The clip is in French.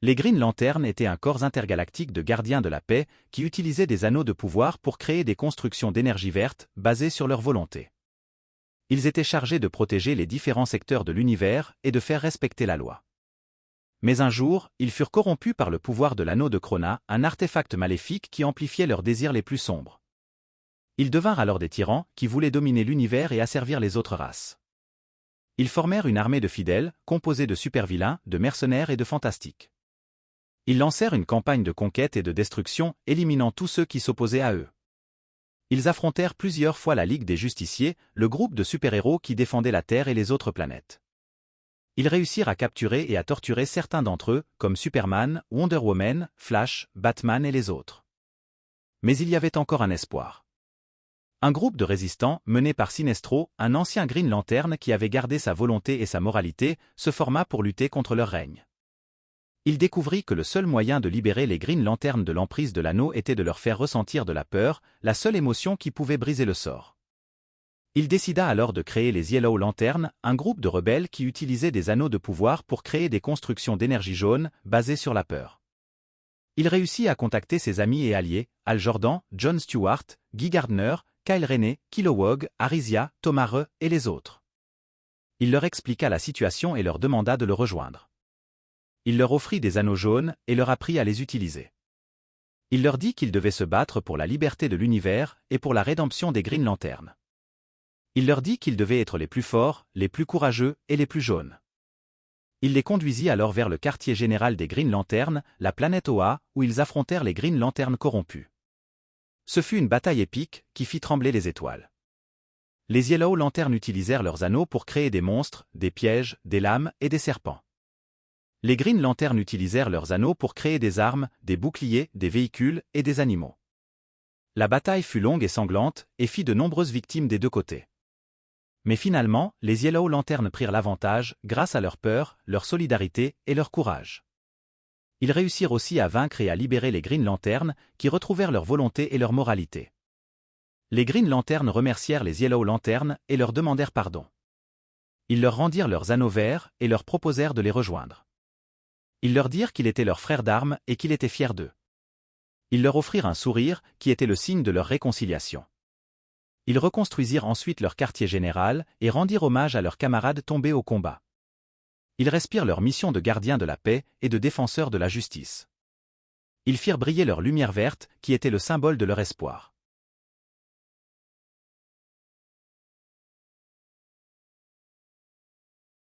Les Green Lantern étaient un corps intergalactique de gardiens de la paix qui utilisaient des anneaux de pouvoir pour créer des constructions d'énergie verte basées sur leur volonté. Ils étaient chargés de protéger les différents secteurs de l'univers et de faire respecter la loi. Mais un jour, ils furent corrompus par le pouvoir de l'anneau de Krona, un artefact maléfique qui amplifiait leurs désirs les plus sombres. Ils devinrent alors des tyrans qui voulaient dominer l'univers et asservir les autres races. Ils formèrent une armée de fidèles, composée de super-vilains, de mercenaires et de fantastiques. Ils lancèrent une campagne de conquête et de destruction, éliminant tous ceux qui s'opposaient à eux. Ils affrontèrent plusieurs fois la Ligue des Justiciers, le groupe de super-héros qui défendait la Terre et les autres planètes. Ils réussirent à capturer et à torturer certains d'entre eux, comme Superman, Wonder Woman, Flash, Batman et les autres. Mais il y avait encore un espoir. Un groupe de résistants, mené par Sinestro, un ancien Green Lantern qui avait gardé sa volonté et sa moralité, se forma pour lutter contre leur règne. Il découvrit que le seul moyen de libérer les Green Lantern de l'emprise de l'anneau était de leur faire ressentir de la peur, la seule émotion qui pouvait briser le sort. Il décida alors de créer les Yellow Lantern, un groupe de rebelles qui utilisaient des anneaux de pouvoir pour créer des constructions d'énergie jaune, basées sur la peur. Il réussit à contacter ses amis et alliés, Hal Jordan, John Stewart, Guy Gardner, Kyle Rayner, Kilowog, Arisia, Thomas Re et les autres. Il leur expliqua la situation et leur demanda de le rejoindre. Il leur offrit des anneaux jaunes et leur apprit à les utiliser. Il leur dit qu'ils devaient se battre pour la liberté de l'univers et pour la rédemption des Green Lantern. Il leur dit qu'ils devaient être les plus forts, les plus courageux et les plus jaunes. Il les conduisit alors vers le quartier général des Green Lantern, la planète Oa, où ils affrontèrent les Green Lantern corrompus. Ce fut une bataille épique qui fit trembler les étoiles. Les Yellow Lantern utilisèrent leurs anneaux pour créer des monstres, des pièges, des lames et des serpents. Les Green Lantern utilisèrent leurs anneaux pour créer des armes, des boucliers, des véhicules et des animaux. La bataille fut longue et sanglante et fit de nombreuses victimes des deux côtés. Mais finalement, les Yellow Lantern prirent l'avantage grâce à leur peur, leur solidarité et leur courage. Ils réussirent aussi à vaincre et à libérer les Green Lantern, qui retrouvèrent leur volonté et leur moralité. Les Green Lantern remercièrent les Yellow Lantern et leur demandèrent pardon. Ils leur rendirent leurs anneaux verts et leur proposèrent de les rejoindre. Ils leur dirent qu'il était leur frère d'armes et qu'il était fier d'eux. Ils leur offrirent un sourire, qui était le signe de leur réconciliation. Ils reconstruisirent ensuite leur quartier général et rendirent hommage à leurs camarades tombés au combat. Ils respirent leur mission de gardiens de la paix et de défenseurs de la justice. Ils firent briller leur lumière verte, qui était le symbole de leur espoir.